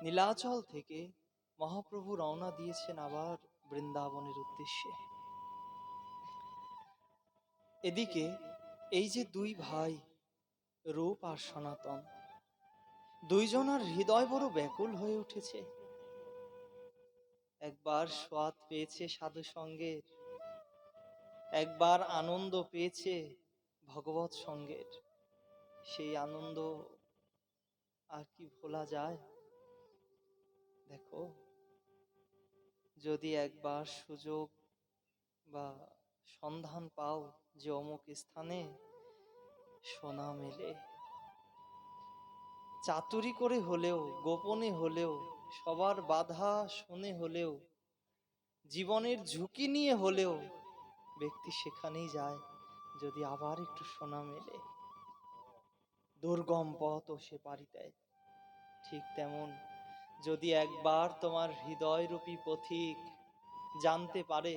নীলাচল থেকে মহাপ্রভু রওনা দিয়েছেন আবার বৃন্দাবনের উদ্দেশ্যে। এদিকে এই যে দুই ভাই রূপ আর সনাতন, দুইজনার হৃদয় বড় ব্যাকুল হয়ে উঠেছে। একবার স্বাদ পেয়েছে সাধু সঙ্গের, একবার আনন্দ পেয়েছে ভগবৎ সঙ্গের। সেই আনন্দ আর কি ভোলা যায়? দেখো, যদি একবার সুযোগ বা সন্ধান পাও যে অমুক স্থানে সোনা মেলে, চাতুরি করে হলেও, গোপনে হলেও, সবার বাধা শুনে হলেও, জীবনের ঝুঁকি নিয়ে হলেও ব্যক্তি সেখানেই যায় যদি আবার একটু সোনা মেলে। দুর্গম পথও সে পাড়ি দেয়। ঠিক তেমন যদি একবার তোমার হৃদয়রূপী পথিক জানতে পারে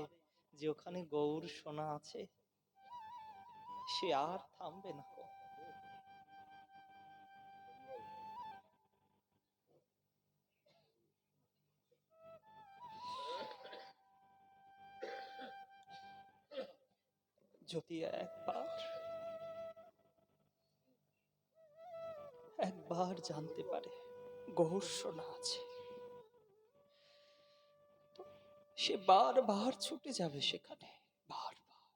যে ওখানে গৌর সোনা আছে, সে আর থামবে না। যদি একবার জানতে পারে গৌর সোনা আছে, সে বারবার ছুটে যাবে সেখানে, বারবার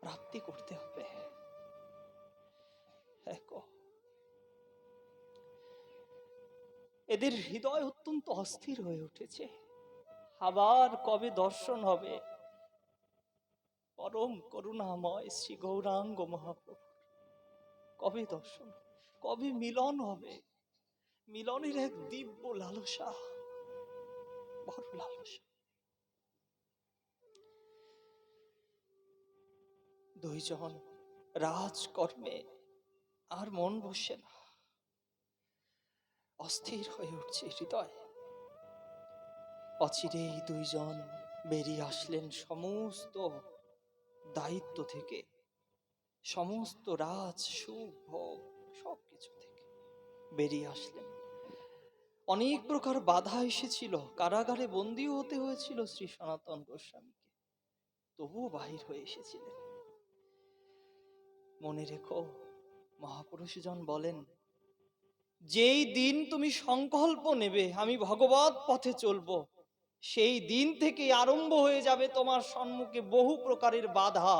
প্রাপ্তি করতে হবে। এদের হৃদয় অত্যন্ত অস্থির হয়ে উঠেছে। আবার কবে দর্শন হবে পরম করুণাময় শ্রী গৌরাঙ্গ মহাপ্রভু? কবে দর্শন, কবে মিলন হবে? মিলনের এক দিব্য লালসা, বড় লালসা। দুইজন রাজকর্মে আর মন বসে না, অস্থির হয়ে উঠছে হৃদয়। অচিরেই দুইজন বেরিয়ে আসলেন সমস্ত দায়িত্ব থেকে, সমস্ত রাজ সুখ ভোগ সবকিছু থেকে বেরিয়ে আসলেন। অনেক প্রকার বাধা এসেছিল, কারাগারে বন্দীও হতে হয়েছিল শ্রী সনাতন গোস্বামীকে, তবুও বাহির হয়ে এসেছিলেন। মনে রেখো, মহাপুরুষজন বলেন, যেই দিন তুমি সংকল্প নেবে আমি ভগবৎ পথে চলবো, সেই দিন থেকে আরম্ভ হয়ে যাবে তোমার সম্মুখে বহু প্রকারের বাধা,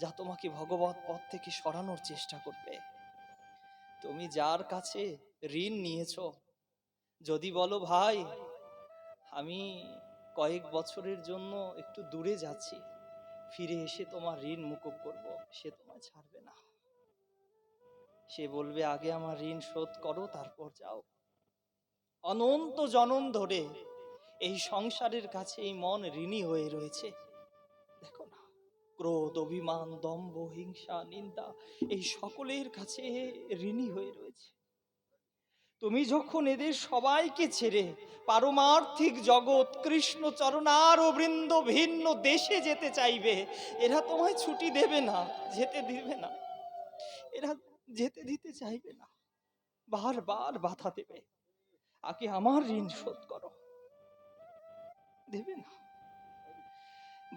যা তোমাকে ভগবৎ পথ থেকে সরানোর চেষ্টা করবে। তুমি যার কাছে ঋণ নিয়েছো, যদি বলো ভাই আমি কয়েক বছরের জন্য একটু দূরে যাচ্ছি, ফিরে এসে তোমার ঋণ মুকুব করব, সে তোমায় ছাড়বে না। সে বলবে আগে আমার ঋণ শোধ করো, তারপর যাও। অনন্ত জনম ধরে এই সংসারের কাছে এই মন ঋণী হয়ে রয়েছে। দেখো না, ক্রোধ, অভিমান, দম্ভ, হিংসা, নিন্দা, এই সকলের কাছে ঋণী হয়ে রয়েছে। তুমি যখন এদের সবাইকে ছেড়ে পারমার্থিক জগৎ কৃষ্ণ চরণার ও বৃন্দ ভিন্ন দেশে যেতে চাইবে, এরা তোমায় ছুটি দেবে না, যেতে দিবে না, এরা যেতে দিতে চাইবে না, বারবার বাধা দেবে, আগে আমার ঋণ শোধ করো, দেবে না।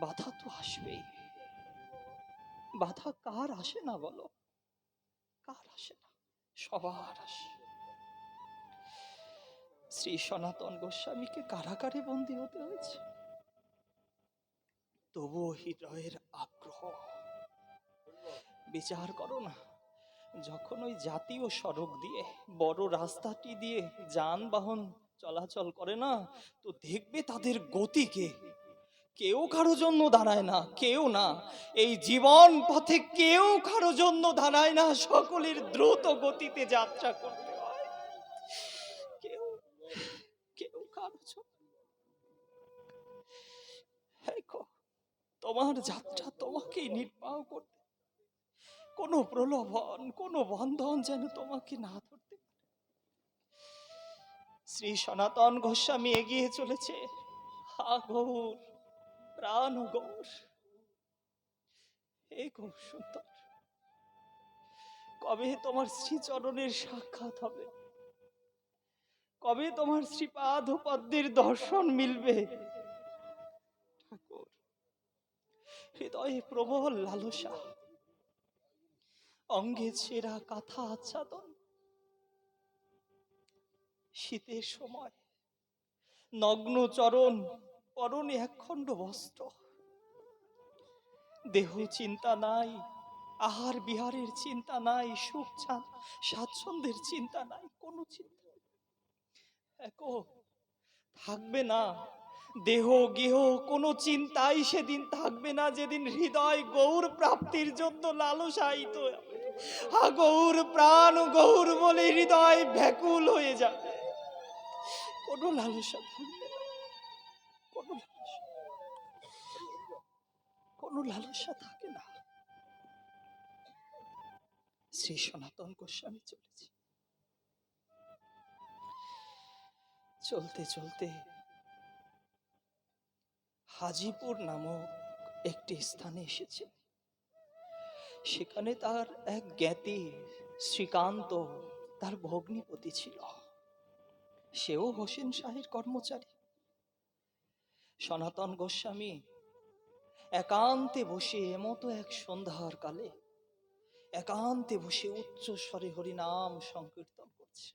বাধা তো আসবেই। বাধা কার আসে না বলো? কার আসে না? সবার আসে। শ্রী সনাতন গোস্বামীকে কারাগারে বন্দী হতে হয়েছে, তবুও হৃদয়ের আগ্রহ। বিচার করো না, যখন ওই জাতীয় সড়ক দিয়ে, বড় রাস্তাটি দিয়ে যানবাহন চলাচল করে না, তো দেখবে তাদের গতিকে কেউ কারো জন্য দাঁড়ায় না, কেউ না। এই জীবন পথে কেউ কারো জন্য দাঁড়ায় না, সকলের দ্রুত গতিতে যাত্রা করতে হয়। কেউ কেউ কারো জন্য। তোমার যাত্রা তোমাকেই নির্বাহ করতে, কোনো প্রলোভন, কোনো বন্ধন যেন তোমাকে না ধরতে পারে। শ্রী সনাতন গোস্বামী এগিয়ে চলেছে। হা গৌর, প্রাণ গৌর, হে গৌর সুন্দর, কবে তোমার শ্রীচরণের সাক্ষাৎ হবে? কবে তোমার শ্রীপাদ পদ্মের দর্শন মিলবে? ঠাকুর, হৃদয়ে প্রবল লালসা, অঙ্গে ছেঁড়া কাঁথা আচ্ছাদন, শীতের সময় নগ্ন চরণ, পরনে একখণ্ড বস্ত্র, দেহ চিন্তা নাই, আহার বিহারের চিন্তা নাই, সুখ স্বাচ্ছন্দ্যের চিন্তা নাই, কোনো চিন্তা একো থাকবে না। দেহ গেহ কোনো চিন্তাই সেদিন থাকবে না, যেদিন হৃদয় গৌর প্রাপ্তির জন্য লালসায়িত হবে। গৌর প্রাণ গৌর বলে হৃদয় ব্যাকুল হয়ে যাবে। কোনো লালসা থাকবে না, কোনো কোনো লালসা থাকে না। শ্রী সনাতন গোস্বামী চলেছে। চলতে চলতে হাজিপুর নামক একটি স্থানে এসেছে। সেখানে তার এক জ্ঞাতি শ্রীকান্ত, তার ভগ্নিপতি ছিল। সেও হোসেন শাহের কর্মচারী। সনাতন গোস্বামী একান্তে বসে, এমতো এক সন্ধ্যার কালে একান্তে বসে উচ্চ স্বরে হরিনাম সংকীর্তন করছে।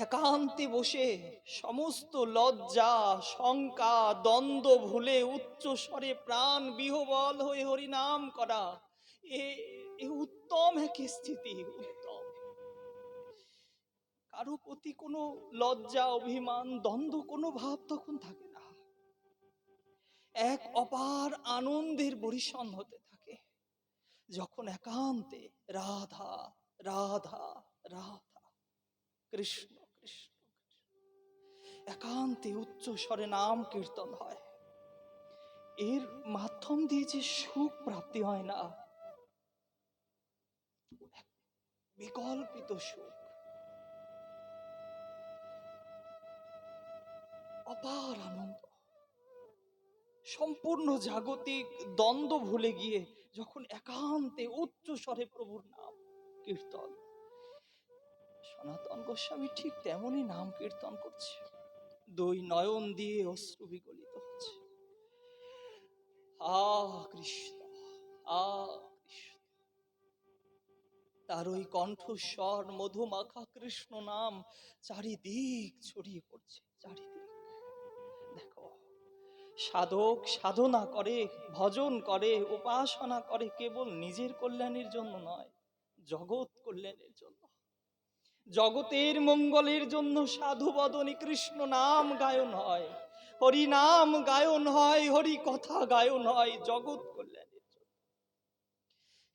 একান্তে বসে সমস্ত লজ্জা শঙ্কা দ্বন্দ্ব ভুলে উচ্চ স্বরে প্রাণ বিহবল হয়ে হরিনাম করা, এ উত্তম এক স্থিতি। উত্তম। কারো প্রতি কোনো লজ্জা অভিমান দ্বন্দ্ব কোনো ভাব তখন থাকে না। এক অপার আনন্দের বরিশন হতে থাকে যখন একান্তে রাধা রাধা রাধা কৃষ্ণ কৃষ্ণ একান্তে উচ্চ স্বরে নাম কীর্তন হয়। এর মাধ্যম দিয়ে যে সুখ প্রাপ্তি হয় না, বিকল্পিত সুখ, অপার আনন্দ, সম্পূর্ণ জাগতিক দ্বন্দ্ব ভুলে গিয়ে যখন একান্তে উচ্চ স্বরে প্রভুর নাম কীর্তন। সনাতন গোস্বামী ঠিক তেমনই নাম কীর্তন করছে। দুই নয়ন দিয়ে অশ্রু বিগলিত হচ্ছে। কৃষ্ণ, কৃষ্ণ। তার ওই কণ্ঠস্বর মধুমাখা কৃষ্ণ নাম চারিদিক ছড়িয়ে পড়ছে। চারিদিক দেখো, সাধক সাধনা করে, ভজন করে, উপাসনা করে কেবল নিজের কল্যাণের জন্য নয়, জগৎ কল্যাণের জন্য, জগতের মঙ্গলের জন্য সাধু বদনে কৃষ্ণ নাম গায়ন হয়, হরি নাম গায়ন হয়, হরি কথা গায়ন হয়, জগৎ কল্যাণের জন্য।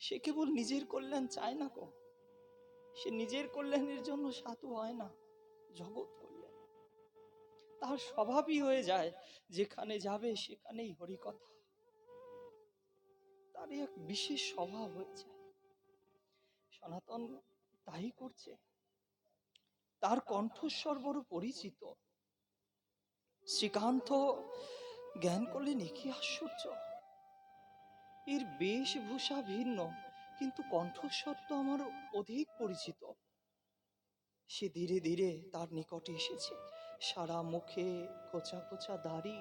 সে কেবল নিজের কল্যাণ চায় না গো, সে নিজের কল্যাণের জন্য সাধু হয় না, জগৎ কল্যাণ তার স্বভাবই হয়ে যায়। যেখানে যাবে সেখানেই হরি কথা, তার এক বিশেষ স্বভাব হয়ে যায়। সনাতন তাই করছে। তার কণ্ঠস্বর বড় পরিচিত। শ্রীকান্ত জ্ঞান করলেন, কি আশ্চর্য, এর বেশভূষা ভিন্ন কিন্তু কণ্ঠস্বর তো আমার অধিক পরিচিত। সে ধীরে ধীরে তার নিকটে এসেছে। সারা মুখে খোঁচা খোঁচা দাড়ি,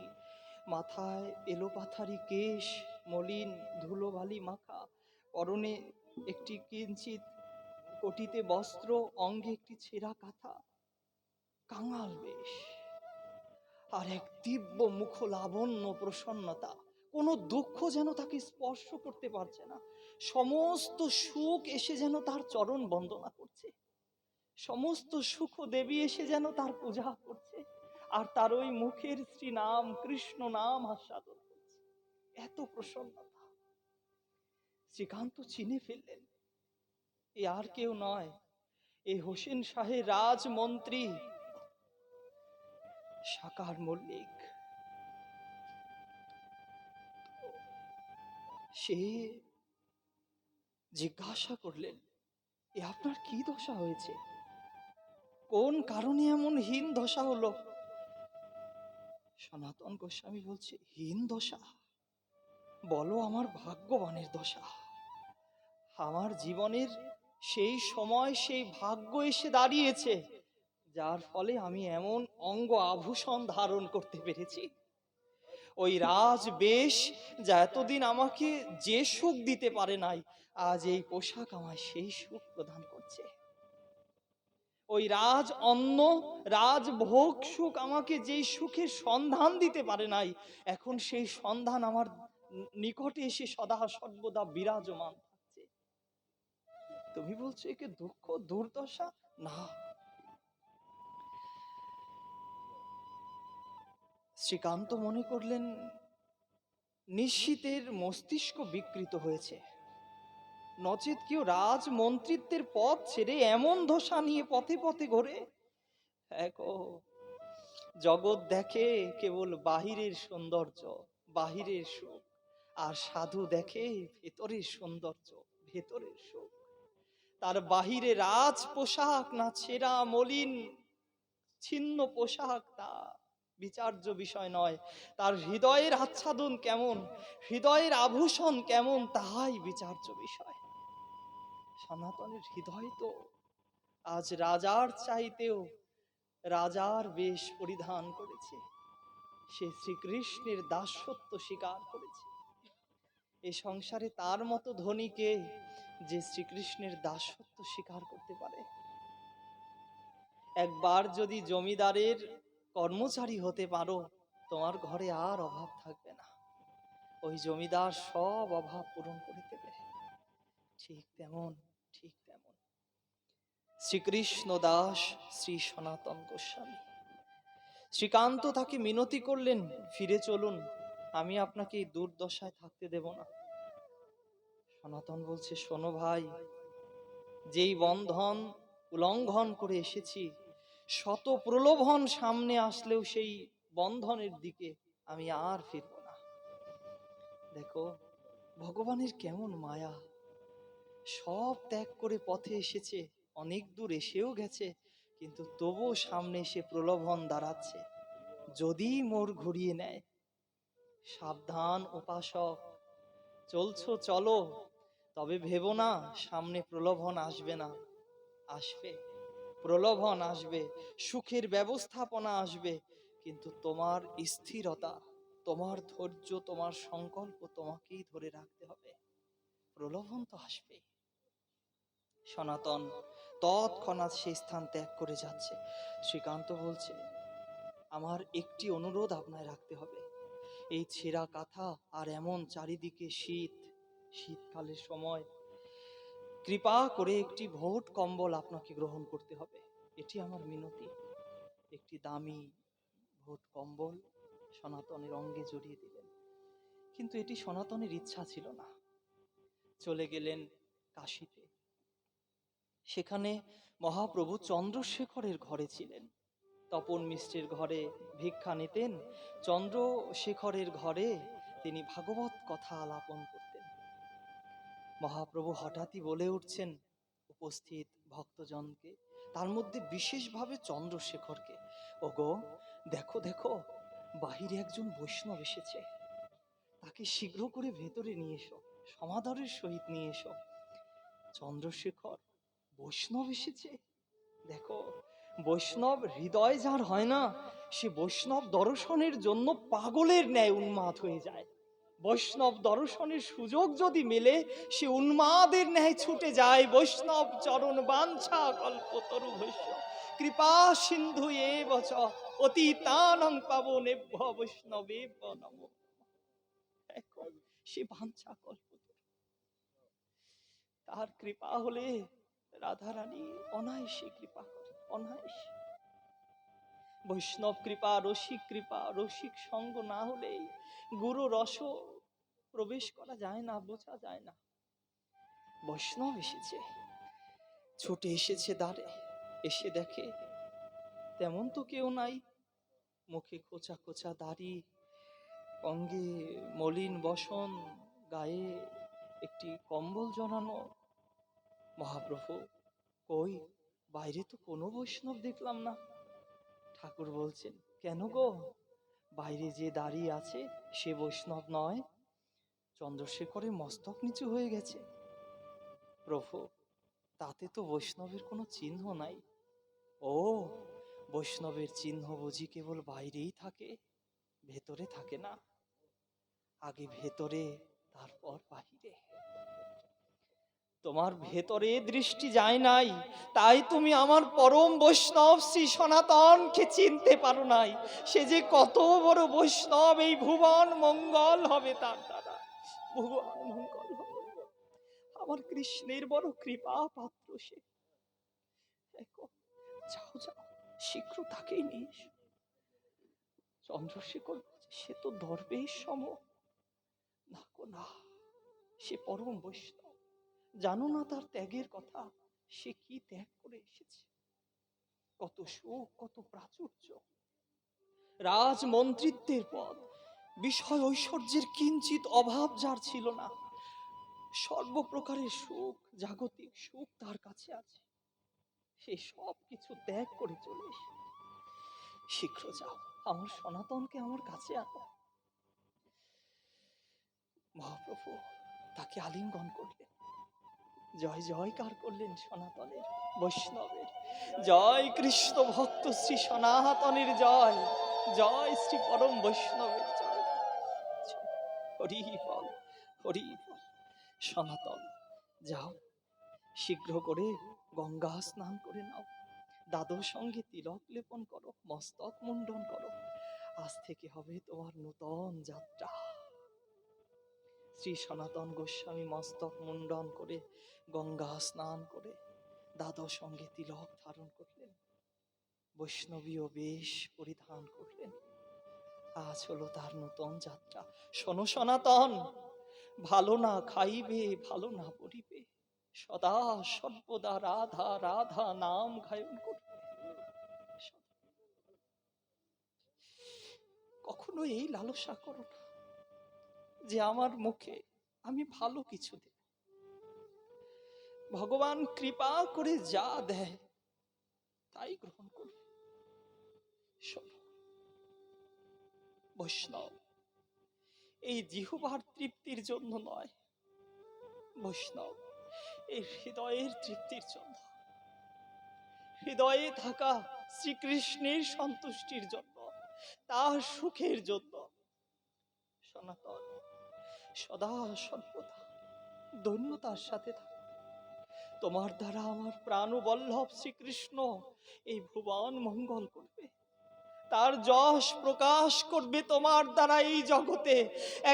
মাথায় এলোপাথারি কেশ, মলিন ধুলোবালি মাখা, পরনে একটি কিঞ্চিত কটিতে বস্ত্র, অঙ্গে একটি ছেঁড়া কাঁথা, কাঙাল বেশ, আর এক দিব্য মুখ লাবণ্য প্রসন্নতা। কোনো দুঃখ যেন তাকে স্পর্শ করতে পারছে না। সমস্ত সুখ এসে যেন তার চরণ বন্দনা করছে, সমস্ত সুখ দেবী এসে যেন তার পূজা করছে, আর তার ওই মুখের শ্রী নাম কৃষ্ণ নাম আস্বাদন করছে। এত প্রসন্নতা। শ্রীকান্ত চিনে ফেললেন, এ আর কেউ নয়, এ হোসেন শাহের রাজমন্ত্রী সাকার মল্লিক। সে জিজ্ঞাসা করলেন, এ আপনার কি দশা হয়েছে? কোন কারণে এমন হীন দশা হলো? সনাতন গোস্বামী বলছে, হীন দশা বলো, আমার ভাগ্যবানের দশা। আমার জীবনের সেই সময় সেই ভাগ্য এসে দাঁড়িয়েছে, যার ফলে আমি এমন অঙ্গ আভূষণ ধারণ করতে পেরেছি। ওই রাজ বেশ, যা এতদিন আমাকে যে সুখ দিতে পারে নাই, আজ এই পোশাক আমায় সেই সুখ প্রদান করছে। ওই রাজ অন্ন, রাজভোগ সুখ আমাকে যেই সুখের সন্ধান দিতে পারে নাই, এখন সেই সন্ধান আমার নিকটে এসে সদা সর্বদা বিরাজমান থাকছে। তুমি বলছো একে দুঃখ, দুর্দশা? না, শ্রীকান্ত মনে করলেন নিশ্চিতের মস্তিষ্ক বিকৃত হয়েছে, নচেত কেউ রাজমন্ত্রিত্বের পথ ছেড়ে এমন ধোঁসা নিয়ে পথে পথে ঘোরে। দেখো, জগৎ দেখে কেবল বাহিরের সৌন্দর্য, বাহিরের সুখ, আর সাধু দেখে ভেতরের সৌন্দর্য, ভেতরের সুখ। তার বাহিরে রাজ পোশাক না ছেঁড়া মলিন ছিন্ন পোশাক, তা বিচার্য বিষয় নয়। তার হৃদয়ের আচ্ছাদন কেমন, হৃদয়ের আভূষণ কেমন, তাহাই বিচার্য বিষয়। সনাতনের হৃদয় তো আজ রাজার চাইতেও রাজার বেশ পরিধান করেছে। সে শ্রীকৃষ্ণের দাসত্ব স্বীকার করেছে। এই সংসারে তার মতো ধনীকে, যে শ্রীকৃষ্ণের দাসত্ব স্বীকার করতে পারে। একবার যদি জমিদারের কর্মচারী হতে পারো, তোমার ঘরে আর অভাব থাকবে না। ওই জমিদার সব অভাব পূরণ করে দেবে। ঠিক তেমন, ঠিক তেমন শ্রীকৃষ্ণ দাস শ্রী সনাতন গোস্বামী। শ্রীকান্ত তাকে মিনতি করলেন, ফিরে চলুন, আমি আপনাকে এই দুর্দশায় থাকতে দেব না। সনাতন বলছে, শোনো ভাই, যেই বন্ধন উল্লঙ্ঘন করে এসেছি, শত প্রলোভন সামনে আসলেও সেই বন্ধনের দিকে আমি আর ফিরব না। দেখো, ভগবানের কেমন মায়া, সব ত্যাগ করে পথে এসেছে, অনেক দূর এসেও গেছে, কিন্তু তবুও সামনে এসে প্রলোভন দাঁড়াচ্ছে, যদি মোড় ঘুরিয়ে নেয়। সাবধান উপাসক, চলছো চলো, তবে ভেবো না সামনে প্রলোভন আসবে না। আসবে, প্রলোভন আসবে, সুখের ব্যবস্থাপনা আসবে, কিন্তু তোমার স্থিরতা, তোমার ধৈর্য, তোমার সংকল্প তোমাকেই ধরে রাখতে হবে। প্রলোভন তো আসবে। সনাতন তৎক্ষণাৎ সেই স্থান ত্যাগ করে যাচ্ছে। শ্রীকান্ত বলছে, আমার একটি অনুরোধ আপনায় রাখতে হবে। এই ছেঁড়া কাঁথা আর এমন চারিদিকে শীত, শীতকালের সময় কৃপা করে একটি ভোট কম্বল আপনাকে গ্রহণ করতে হবে। এটি আমার মিনতি। একটি দামি ভোট কম্বল সনাতনের অঙ্গে জড়িয়ে দিলেন। কিন্তু এটি সনাতনের ইচ্ছা ছিল না। চলে গেলেন কাশীতে। সেখানে মহাপ্রভু চন্দ্রশেখরের ঘরে ছিলেন। তপন মিশ্রের ঘরে ভিক্ষা নিতেন, চন্দ্রশেখরের ঘরে তিনি ভাগবত কথা আলাপন করতেন। মহাপ্রভু হঠাৎই বলে উঠছেন উপস্থিত ভক্তজনকে, তার মধ্যে বিশেষভাবে চন্দ্রশেখরকে, ওগো দেখো দেখো, বাহিরে একজন বৈষ্ণব এসেছে, তাকে শীঘ্র করে ভেতরে নিয়ে এসো, সমাদরের সহিত নিয়ে এসো। চন্দ্রশেখর, বৈষ্ণব এসেছে? দেখো, বৈষ্ণব হৃদয় যার হয় না, সে বৈষ্ণব দর্শনের জন্য পাগলের ন্যায় উন্মাদ হয়ে যায়। বৈষ্ণব দর্শনের সুযোগ যদি মেলে, সে উন্মাদের ন্যায় ছুটে যায়। বৈষ্ণব চরণ বাঞ্ছা কল্পতরু ভৈষ্য কৃপা সিন্ধু এব চ অতীতানং পাবনেভ্য বৈষ্ণবেভ্য নমো। দেখো, সে বাঞ্ছা কল্পতরু, তার কৃপা হলে রাধারানী অনায়াসে কৃপা করে, অনায়াসে। বৈষ্ণব কৃপা, রসিক কৃপা, রসিক সঙ্গ না হলে গুরু রস প্রবেশ করা যায় না, বোঝা যায় না। বৈষ্ণব এসেছে, ছুটে এসেছে দ্বারে, এসে দেখে তেমন তো কেউ নাই। মুখে খোঁচা খোঁচা দাড়ি, অঙ্গে মলিন বসন, গায়ে একটি কম্বল জড়ানো। মহাপ্রভু, কই, বাইরে তো কোনো বৈষ্ণব দেখলাম না। ঠাকুর বলছেন, কেন গো, বাইরে যে দাঁড়িয়ে আছে সে বৈষ্ণব নয়, চন্দ্রশেখরের মস্তক নিচু হয়ে গেছে। প্রভু, তাতে তো বৈষ্ণবের কোনো চিহ্ন নাই। ও, বৈষ্ণবের চিহ্ন বুঝি কেবল বাইরেই থাকে, ভেতরে থাকে না? আগে ভেতরে, তারপর বাহিরে। তোমার ভেতরে দৃষ্টি যায় নাই, তাই তুমি আমার পরম বৈষ্ণব শ্রী সনাতনকে চিনতে পারো নাই। সে যে কত বড় বৈষ্ণব, এই ভুবন মঙ্গল হবে তার দ্বারা, ভুবন মঙ্গল হবে। আমার কৃষ্ণের বড় কৃপা পাত্র সে। দেখো, যাও যাও, শীঘ্র তাকেই নিয়ে এসো। চন্দ্রশেখর বলছে, সে তো দর্বেশ সম। না গো না, সে পরম বৈষ্ণব। জানো না তার ত্যাগের কথা? সে কি ত্যাগ করে এসেছে, কত সুখ, কত প্রাচুর্য, রাজমন্ত্রিত্বের পদ, বিষয় ঐশ্বর্যের কিঞ্চিত অভাব যার ছিল না, সর্বপ্রকারের সুখ, জাগতিক সুখ তার কাছে আছে। সে সব কিছু ত্যাগ করে চলে এসে। শীঘ্র যাও, আমার সনাতনকে আমার কাছে আনো। মহাপ্রভু তাকে আলিঙ্গন করলেন, জয় জয়কার করলেন সনাতনের, বৈষ্ণবের জয়, কৃষ্ণ ভক্ত শ্রী সনাতনের জয়, জয় শ্রী পরম বৈষ্ণবের জয়। হরি বল, হরি বল। সনাতন, যাও শীঘ্র করে গঙ্গা স্নান করে নাও, দাদুর সঙ্গে তিলক লেপন করো, মস্তক মুন্ডন করো। আজ থেকে হবে তোমার নূতন যাত্রা। শ্রী সনাতন গোস্বামী মস্তক মুন্ডন করে, গঙ্গা স্নান করে, দাদর সঙ্গে তিলক ধারণ করলেন, বৈষ্ণবীয় বেশ পরিধান করলেন। আজ হলো তার নূতন যাত্রা। শোনো সনাতন, ভালো না খাইবে, ভালো না পড়িবে, সদা সর্বদা রাধা রাধা নাম গায়ন করবে। কখনো এই লালসা করো না যে আমার মুখে আমি ভালো কিছু দেব। ভগবান কৃপা করে যা দেয় তাই গ্রহণ করবে। শোনো বৈষ্ণব, এই জিহ্বার তৃপ্তির জন্য নয়, বৈষ্ণব এই হৃদয়ের তৃপ্তির জন্য, হৃদয়ে থাকা শ্রীকৃষ্ণের সন্তুষ্টির জন্য, তার সুখের জন্য। সনাতন সদা সর্বদা দৈন্যতার সাথে থাক। তোমার দ্বারা আমার প্রাণবল্লভ শ্রীকৃষ্ণ এই ভুবন মঙ্গল করবে, তার যশ প্রকাশ করবে তোমার দ্বারা এই জগতে।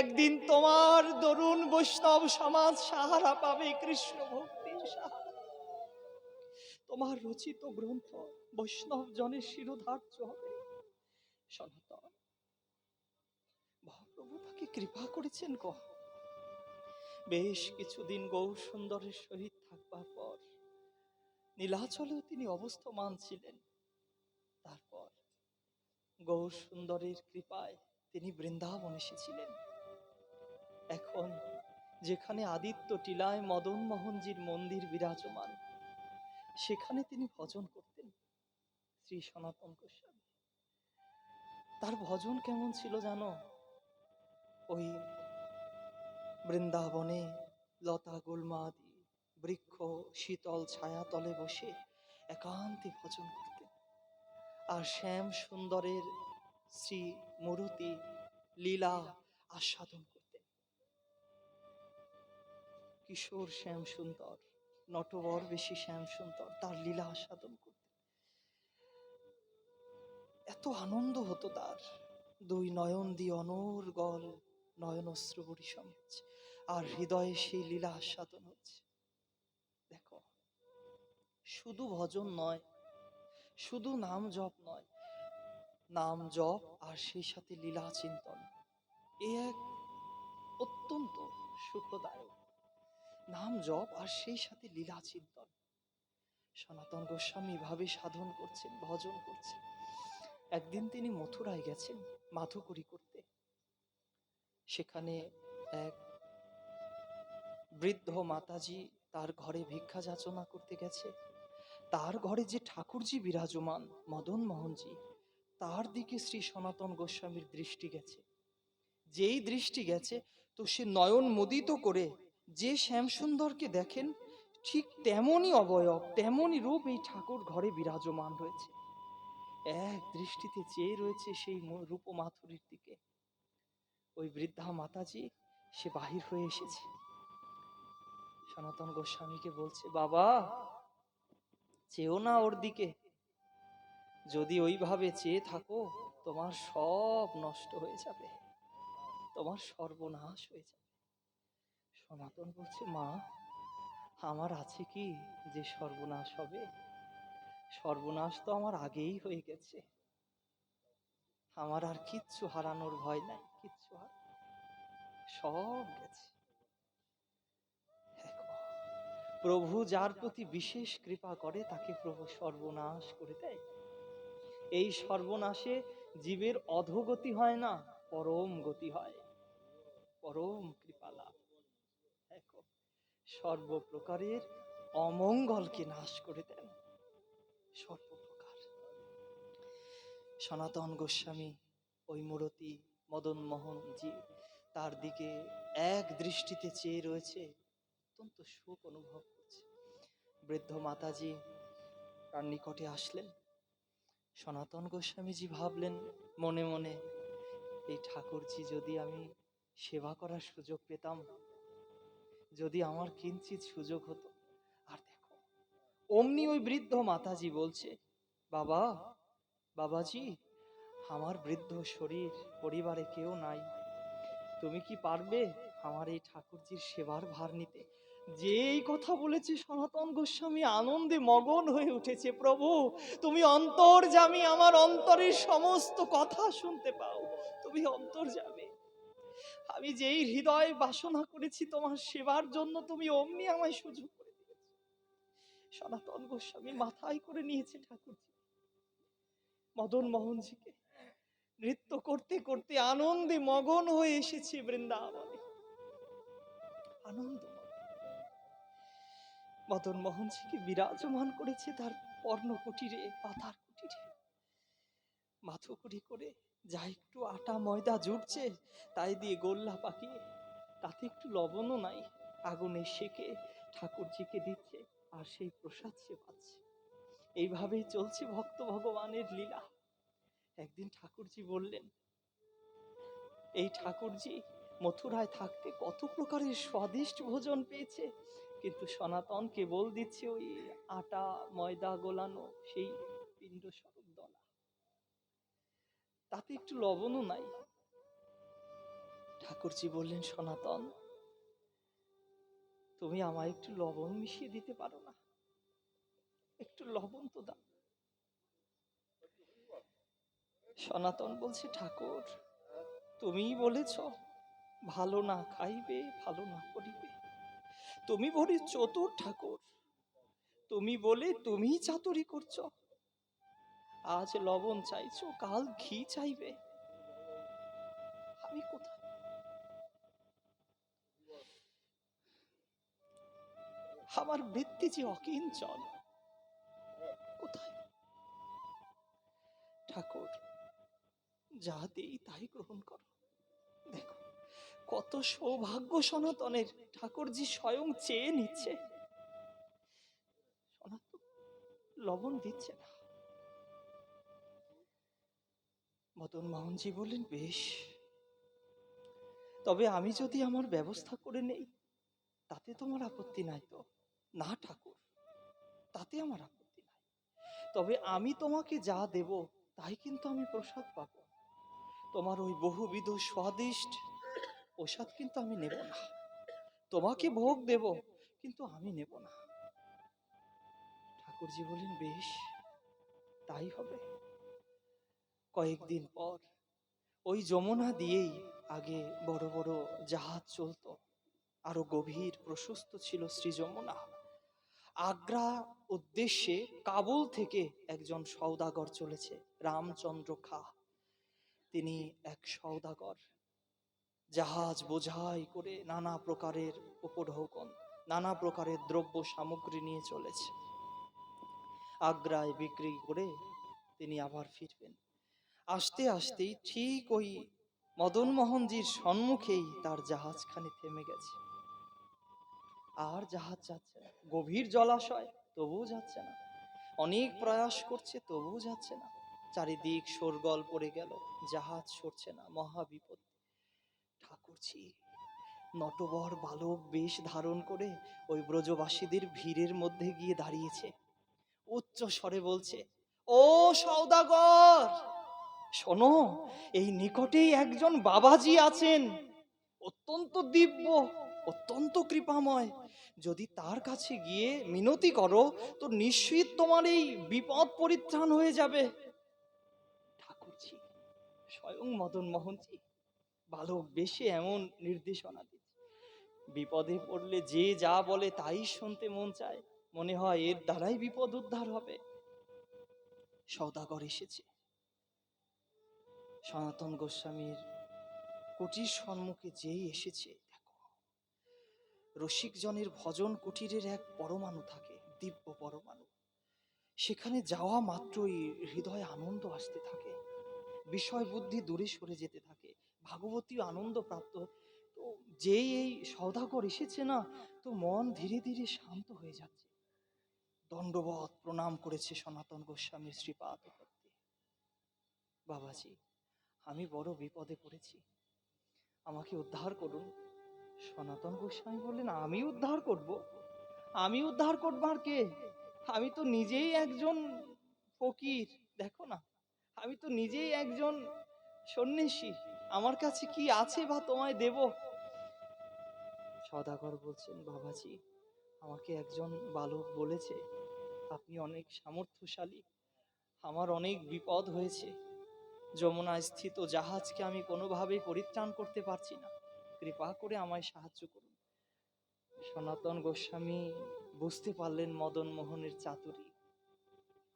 একদিন তোমার দরুন বৈষ্ণব সমাজ সাহারা পাবে, কৃষ্ণ ভক্তির সাহারা। তোমার রচিত গ্রন্থ বৈষ্ণব জনের শিরোধার্য হবে। সনাতন, মহাপ্রভু তাকে কৃপা করেছেন গো। বেশ কিছুদিন গৌর সুন্দরের সহিত থাকবার পর নীলাচলেও তিনি অবস্থমান ছিলেন। তারপর গৌর সুন্দরের কৃপায় তিনি বৃন্দাবন এসেছিলেন। এখন যেখানে আদিত্য টিলায় মদন মোহনজির মন্দির বিরাজমান, সেখানে তিনি ভজন করতেন শ্রী সনাতন গোস্বামী। তার ভজন কেমন ছিল জানো? ওই বৃন্দাবনে লতা গুল্মাদি বৃক্ষ শীতল ছায়া তলে বসে একান্তে ভজন করতেন, আর শ্যাম সুন্দরের শ্রী মূরতি লীলা আস্বাদন করতেন। কিশোর শ্যাম সুন্দর, নটবর বেশি শ্যাম সুন্দর, তার লীলা আস্বাদন করতেন। এত আনন্দ হতো তার, দুই নয়ন দিয়ে অনর্গল নয়নশ্রু বরিশন হচ্ছে, আর হৃদয়ে সেই লীলা আস্বাদন হচ্ছে। দেখো, শুধু ভজন নয়, শুধু নাম জপ নয়, নাম জপ আর সেই সাথে লীলা চিন্তন, এ এক অত্যন্ত সুখদায়ক। নাম জপ আর সেই সাথে লীলা চিন্তন। সনাতন গোস্বামী ভাবে সাধন করছেন, ভজন করছেন। একদিন তিনি মথুরায় গেছেন মাধুকরী করতে। সেখানে এক বৃদ্ধ মাতাজি তার ঘরে ভিক্ষা যাচনা করতে গেছে। তার ঘরে যে ঠাকুরজি বিরাজমান মদন মোহনজি, তার দিকে শ্রী সনাতন গোস্বামীর দৃষ্টি গেছে। যেই দৃষ্টি গেছে, তো সে নয়ন মুদিত করে যে শ্যামসুন্দরকে দেখেন, ঠিক তেমনই অবয়ব, তেমনই রূপ এই ঠাকুর ঘরে বিরাজমান রয়েছে। এক দৃষ্টিতে চেয়ে রয়েছে সেই রূপমাধুরীর দিকে। ওই বৃদ্ধা মাতাজি সে বাহির হয়ে এসেছে, সনাতন গোস্বামীকে বলছে, বাবা চেয়েও না ওর দিকে, যদি ওইভাবে চেয়ে থাকো তোমার সব নষ্ট হয়ে যাবে, তোমার সর্বনাশ হয়ে যাবে। সনাতন বলছে, মা আমার আছে কি যে সর্বনাশ হবে? সর্বনাশ তো আমার আগেই হয়ে গেছে, আমার আর কিচ্ছু হারানোর ভয় নাই, কিচ্ছু সব গেছে। প্রভু যার প্রতি বিশেষ কৃপা করে তাকে প্রভু সর্বনাশ করে দেয়। এই সর্বনাশে জীবের অধোগতি হয় না, পরম গতি হয়, পরম কৃপা লাভ। দেখো সর্বপ্রকারের অমঙ্গলকে নাশ করে দেন সর্বপ্রকার। সনাতন গোস্বামী ওই মূরতি মদন মোহনজি তার দিকে এক দৃষ্টিতে চেয়ে রয়েছে, অত্যন্ত সুখ অনুভব করছে। বৃদ্ধ মাতাজি তার নিকটে আসলেন। সনাতন গোস্বামীজি ভাবলেন মনে মনে, এই ঠাকুরজি যদি আমি সেবা করার সুযোগ পেতাম, যদি আমার কিঞ্চিত সুযোগ হতো। আর দেখো অমনি ওই বৃদ্ধ মাতাজি বলছে, বাবা, বাবাজি আমার বৃদ্ধ শরীর, পরিবারে কেউ নাই, তুমি কি পারবে আমার এই ঠাকুরজির সেবার ভার নিতে? যে এই কথা বলেছে সনাতন গোস্বামী আনন্দে মগন হয়ে উঠেছে। প্রভু তুমি অন্তর্যামী, আমার অন্তরের সমস্ত কথা শুনতে পাও, তুমি অন্তর্যামী। আমি যেই হৃদয় বাসনা করেছি তোমার সেবার জন্য, তুমি অমনি আমায় সুযোগ করে দিয়েছ। সনাতন গোস্বামী মাথায় করে নিয়েছে ঠাকুরজি, মদন মোহনজিকে নৃত্য করতে করতে আনন্দে মগন হয়ে এসেছে বৃন্দাবনে। আনন্দ মদন মোহনজিকে বিরাজমান করেছে তার পর্ণ কুটিরে, পাতার কুটিরে। মাথুকুড়ি করে যা একটু আটা ময়দা জুটছে তাই দিয়ে গোল্লা পাকিয়ে, তাতে একটু লবণও নাই, আগুনে সেকে ঠাকুরজিকে দিচ্ছে, আর সেই প্রসাদ সে পাচ্ছে। এইভাবেই চলছে ভক্ত ভগবানের লীলা। একদিন ঠাকুরজি বললেন, এই ঠাকুরজি মথুরায় থাকতে কত প্রকারের স্বাদিষ্ট ভোজন পেয়েছে, কিন্তু সনাতন কেবল দিচ্ছে ওই আটা ময়দা গোলানো সেই পিণ্ড স্বরূপ দলা, তাতে একটু লবণও নাই। ঠাকুরজি বললেন, সনাতন তুমি আমায় একটু লবণ মিশিয়ে দিতে পারো না? একটু লবণ তো দাও। সনাতন বলছে, ঠাকুর তুমিই বলেছ ভালো না খাইবে ভালো না করিবে, তুমি বলি চতুর ঠাকুর, তুমি বলে তুমি চাতুরি করছো, আজ লবণ চাইছো কাল ঘি চাইবে, আমি কোথায়? আমার বৃত্তি যে অকিঞ্চন, কোথায়? ঠাকুর যা দেই তাই গ্রহণ করো। দেখো কত সৌভাগ্য সনাতনের, ঠাকুরজি স্বয়ং চেয়ে নিচ্ছে, সনাতন লবণ দিচ্ছে না। মদন মোহনজি বললেন, বেশ, তবে আমি যদি আমার ব্যবস্থা করে নেই তাতে তোমার আপত্তি নাই তো? না ঠাকুর, তাতে আমার আপত্তি নাই, তবে আমি তোমাকে যা দেব তাই কিন্তু আমি প্রসাদ পাবো। তোমার ওই বহুবিধ স্বাদিষ্ট প্রসাদ কিন্তু আমি নেব না, তোমাকে ভোগ দেব কিন্তু আমি নেব না। ঠাকুরজি বলেন, বেশ তাই হবে। কয়েকদিন পর ওই যমুনা দিয়েই আগে বড় বড় জাহাজ চলতো, আরো গভীর প্রশস্ত ছিল শ্রী যমুনা। আগ্রা উদ্দেশ্যে কাবুল থেকে একজন সওদাগর চলেছে, রামচন্দ্র খা। তিনি এক সওদাগর, জাহাজ বোঝাই করে নানা প্রকারের উপঢৌকন, নানা প্রকারের দ্রব্য সামগ্রী নিয়ে চলেছে। আগ্রায় বিক্রি করে তিনি আবার ফিরবেন। আসতে আসতেই ঠিক ওই মদন মোহনজির সম্মুখেই তার জাহাজখানি থেমে গেছে। আর জাহাজ যাচ্ছে না। গভীর জলাশয়, তবুও যাচ্ছে না। অনেক প্রয়াস করছে, তবুও যাচ্ছে না। চারিদিক শোরগোল পড়ে গেল, জাহাজ সরছে না, মহাবিপদ। ঠাকুরজি নটবর বালক বেশ ধারণ করে ওই ব্রজবাসীদের ভিড়ের মধ্যে গিয়ে দাঁড়িয়েছে, উচ্চ স্বরে বলছে, ও সওদাগর, শোনো, এই নিকটেই একজন বাবাজি আছেন, অত্যন্ত দিব্য, অত্যন্ত কৃপাময়। যদি তার কাছে গিয়ে মিনতি করো তো নিশ্চিত তোমার এই বিপদ পরিত্রাণ হয়ে যাবে। ঠাকুরজি স্বয়ং মদন মোহনজি বালক বেশে এমন নির্দেশনা দিচ্ছে, বিপদে পড়লে যে যা বলে তাই শুনতে মন চায়, মনে হয় এর দ্বারাই বিপদ উদ্ধার হবে। সওদাগর এসেছে, সনাতন গোস্বামীর কুটির সম্মুখে যেই এসেছে, দেখো রসিকজনের ভজন কুটিরের এক পরমাণু থাকে, দিব্য পরমাণু। সেখানে যাওয়া মাত্রই হৃদয়ে আনন্দ আসতে থাকে, বিষয় বুদ্ধি দূরে সরে যেতে থাকে, ভাগবতী আনন্দ প্রাপ্ত। তো যেই এই সওদাগর এসেছে না, তো মন ধীরে ধীরে শান্ত হয়ে যাচ্ছে। দণ্ডবত প্রণাম করেছে সনাতন গোস্বামীর শ্রীপাদ পদ্মে। বাবাজি, আমি বড় বিপদে পড়েছি, আমাকে উদ্ধার করুন। সনাতন গোস্বামী বললেন, আমি উদ্ধার করব? আমি উদ্ধার করবার কে? আমি তো নিজেই একজন ফকির, দেখো না, আমি তো নিজেই একজন সন্ন্যাসী, আমার কাছে কি আছে বা তোমায় দেব? সওদাগর বলছেন, বাবাজি, আমাকে একজন বালক বলেছে আপনি অনেক সামর্থ্যশালী, আমার অনেক বিপদ হয়েছে, যমুনা স্থিত জাহাজকে আমি কোনোভাবেই পরিত্রাণ করতে পারছি না, কৃপা করে আমায় সাহায্য করুন। সনাতন গোস্বামী বুঝতে পারলেন মদন মোহনের চাতুরী।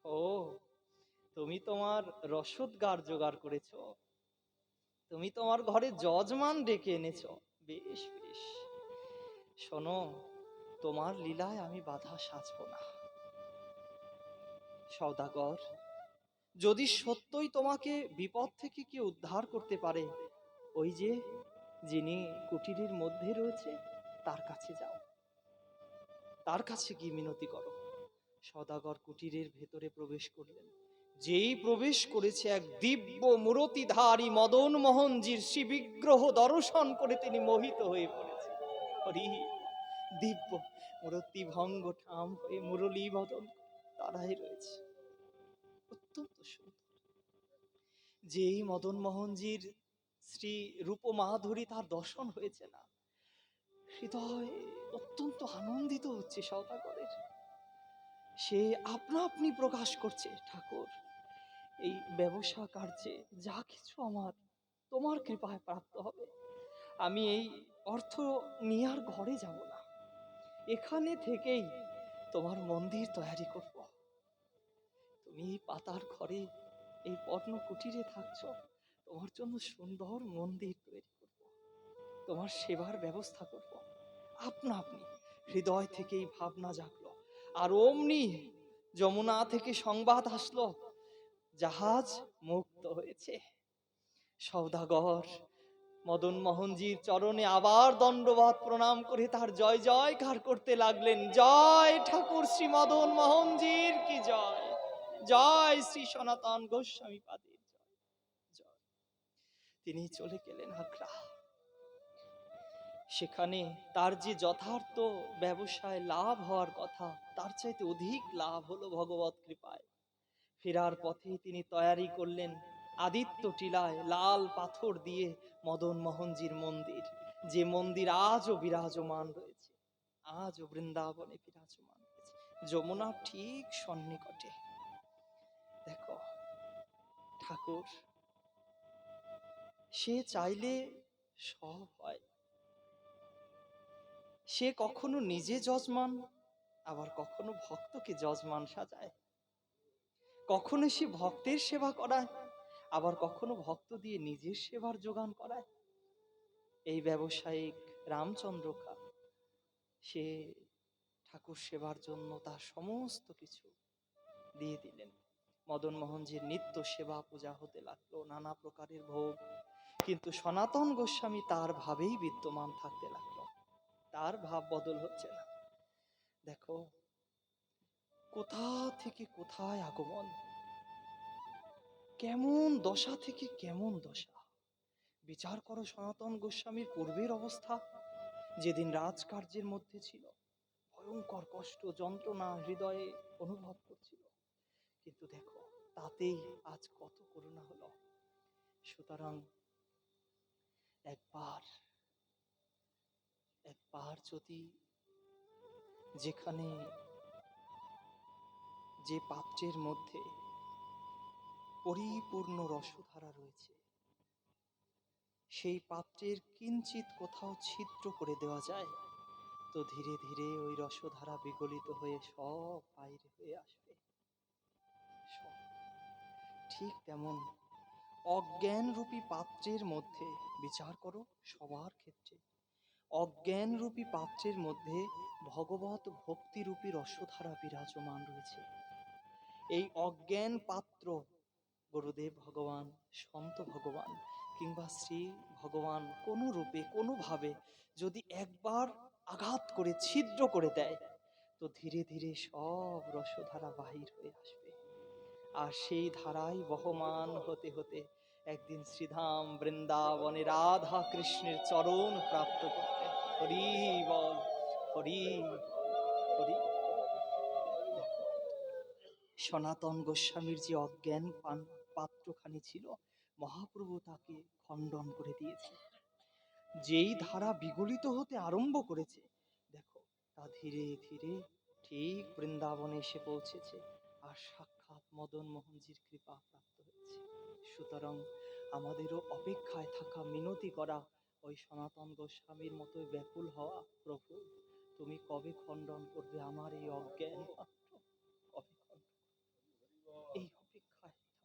ও, তুমি তোমার রসদগার জোগাড় করেছ, তুমি তোমার ঘরে যজমান ডেকে এনেছ, বেশ বেশ। শোনো, তোমার লীলায় আমি বাধা সাজবো না। সওদাগর, যদি সত্যই তোমাকে বিপদ থেকে কি উদ্ধার করতে পারে, ওই যে যিনি কুটিরের মধ্যে রয়েছে তার কাছে যাও, তার কাছে গিয়ে মিনতি করো। সওদাগর কুটিরের ভেতরে প্রবেশ করলেন। যেই প্রবেশ করেছে, এক দিব্য মূরতিধারী মদন মোহনজির শ্রী বিগ্রহ দর্শন করে তিনি মোহিত হয়ে পড়েছেন। হরি, দিব্য মূরতি ভঙ্গ ঠাম হয়ে মুরলী বদন তারাই রয়েছে, অত্যন্ত সুন্দর। যেই মদন মোহনজির শ্রী রূপ মাধুরী তার দর্শন হয়েছে না, হৃদয় অত্যন্ত আনন্দিত হচ্ছে সওদাগরের। সে আপনা আপনি প্রকাশ করছে, ঠাকুর, এই ব্যবসা কার্যে যা কিছু আমার তোমার কৃপায় প্রাপ্ত হবে, আমি এই অর্থ নিয়ে আর ঘরে যাব না, এখানে থেকেই তোমার মন্দির তৈরি করব। তুমি এই পাতার ঘরে, এই পর্ণ কুটিরে থাকছো, তোমার জন্য সুন্দর মন্দির তৈরি করব, তোমার সেবার ব্যবস্থা করব। আপনা আপনি হৃদয় থেকেই ভাবনা জাগলো, আর অমনি যমুনা থেকে সংবাদ আসলো, জাহাজ মুক্ত হয়েছে। সওদাগর মদন মোহনজির চরণে আবার দণ্ডবত প্রণাম করে তার জয় জয়কার করতে লাগলেন। জয় ঠাকুর শ্রী মদন মোহনজির কি জয়, জয় শ্রী সনাতন গোস্বামী পাদের জয় জয়। তিনি চলে গেলেন আগ্রা। সেখানে তার যে যথার্থ ব্যবসায় লাভ হওয়ার কথা, তার চাইতে অধিক লাভ হলো ভগবত কৃপায়। ফেরার পথে তিনি তৈরি করলেন আদিত্য টিলায় লাল পাথর দিয়ে মদন মোহনজির মন্দির, যে মন্দির আজও বিরাজমান রয়েছে, আজও বৃন্দাবনে বিরাজমান রয়েছে, যমুনা ঠিক সন্নিকটে। দেখো ঠাকুর, সে চাইলে সব হয়। সে কখনো নিজে যজমান, আবার কখনো ভক্তকে যজমান সাজায়, কখনো সে ভক্তের সেবা করায়, আবার কখনো ভক্ত দিয়ে নিজের সেবার যোগান করায়। এই ব্যবসায়িক রামচন্দ্রকা, সে ঠাকুর সেবার জন্য তার সমস্ত কিছু দিয়ে দিলেন। মদন মোহনজির নিত্য সেবা পূজা হতে লাগলো, নানা প্রকারের ভোগ, কিন্তু সনাতন গোস্বামী তার ভাবেই বিদ্যমান থাকতে লাগলো, তার ভাব বদল হচ্ছে না। দেখো কোথা থেকে কোথায় আগমন, কেমন দশা থেকে কেমন দশা। বিচার করো সনাতন গোস্বামীর পূর্বের অবস্থা, যেদিন রাজকার্যের মধ্যে ছিল, ভয়ঙ্কর কষ্ট যন্ত্রণা হৃদয়ে অনুভব করছিল, কিন্তু দেখো তাতেই আজ কত করুণা হলো। সুতরাং একবার একবার যদি যেখানে যে পাত্রের মধ্যে পরিপূর্ণ রসধারা রয়েছে, সেই পাত্রের কিঞ্চিত কোথাও ছিদ্র করে দেওয়া যায়, তো ধীরে ধীরে ওই রসধারা বিগলিত হয়ে সব বাইরে হয়ে আসবে। সব। ঠিক তেমন অজ্ঞান রূপী পাত্রের মধ্যে বিচার করো সবার ক্ষেত্রে, অজ্ঞান রূপী পাত্রের মধ্যে ভগবত ভক্তি রূপী রসধারা বিরাজমান রয়েছে। এই অজ্ঞান পাত্র গুরুদেব ভগবান, সন্ত ভগবান কিংবা শ্রী ভগবান কোনো রূপে কোনোভাবে যদি একবার আঘাত করে ছিদ্র করে দেয়, তো ধীরে ধীরে সব রসধারা বাহির হয়ে আসবে। আর সেই ধারায় বহমান হতে হতে একদিন শ্রীধাম বৃন্দাবনে রাধা কৃষ্ণের চরণ প্রাপ্ত করবে। হরি বল, হরি হরি। সনাতন গোস্বামীর যে অজ্ঞান পাত্রখানি ছিল, মহাপ্রভু তাকে খণ্ডন করে দিয়েছে। যেই ধারা বিগলিত হতে আরম্ভ করেছে, দেখো তা ধীরে ধীরে ঠিক বৃন্দাবনে এসে পৌঁছেছে, আর সাক্ষাৎ মদন মোহনজির কৃপা প্রাপ্ত হয়েছে। সুতরাং আমাদেরও অপেক্ষায় থাকা, মিনতি করা, ওই সনাতন গোস্বামীর মতোই ব্যাকুল হওয়া, প্রভু তুমি কবে খণ্ডন করবে আমার এই অজ্ঞান পাত্র, কবে খণ্ডন, এই অপেক্ষায় থাকা।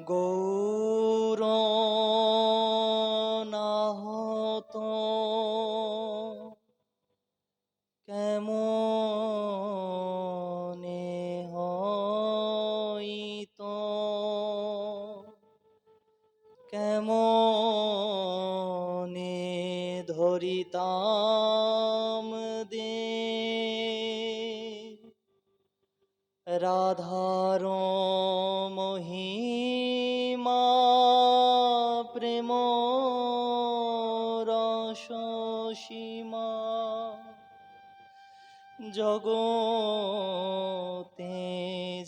গৌরনাহত কেমনে হইত, কেমনে ধরিতাম দে রাধার মহিমা প্রেম রস সীমা, জগতে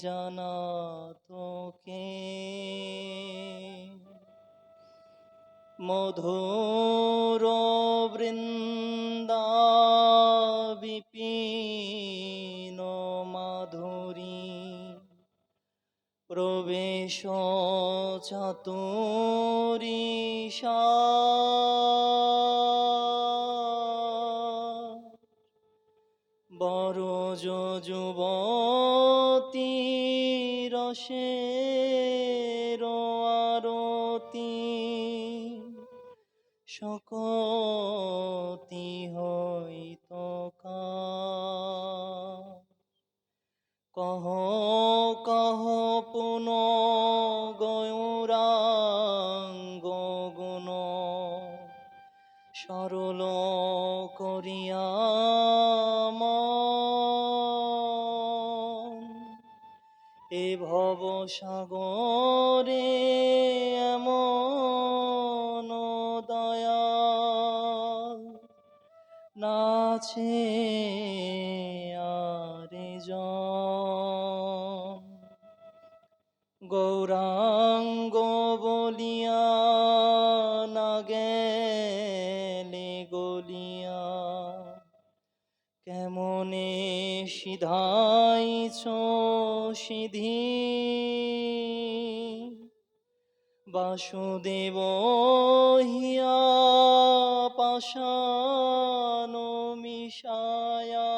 জানা তোকে মধুর বৃন্দা বিপিন মাধুরী, প্রবেশ চাতুরীশা, বড় যুবতী রসের আরতি, শকতি হইত কহ কহ পুন গৌরাঙ্গ গুণ, সরল করিয়া মন, এ ভব সাগরে এমন দয়াল নাছে আরে জন। গৌরাঙ্গ বলিয়া না গেলে গলিয়া, কেমনে সিধাইছ সিধি, বাসুদেব হিয়া পাশান মিশায়া,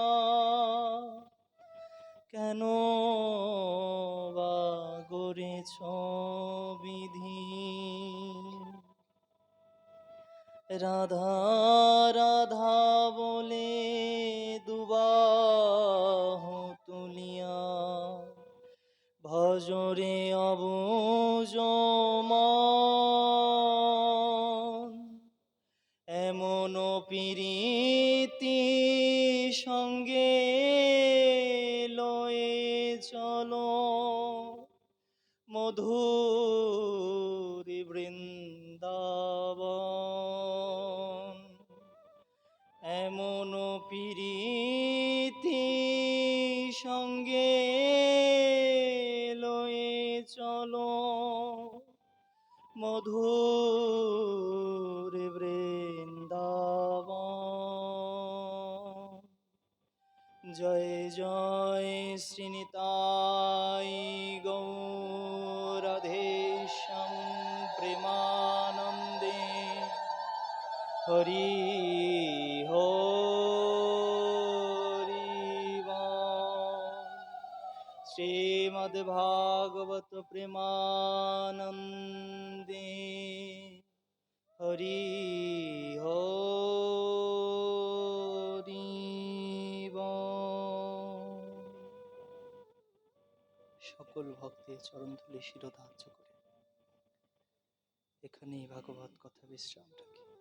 কেন বা গড়েছ বিধি, রাধা রাধা বলে দুবাহু তুলিয়া, ভজরে অবুজ মন, এমন প্রীতি সঙ্গে লয়ে চলো মধুর বৃন্দাবন। এমন প্রীতি সঙ্গে লয়ে চলো মধুর বৃন্দাবন। জয় জয় শ্রীনিতাই গৌরাধেশম প্রেমানন্দে হরি হরি বল। শ্রীমদ্ ভাগবত প্রেমানন্দে হরি হরি বল। সকল ভক্তের চরণধূলি শিরোধার্য করে এখানেই ভাগবত কথা বিশ্রাম রাখি।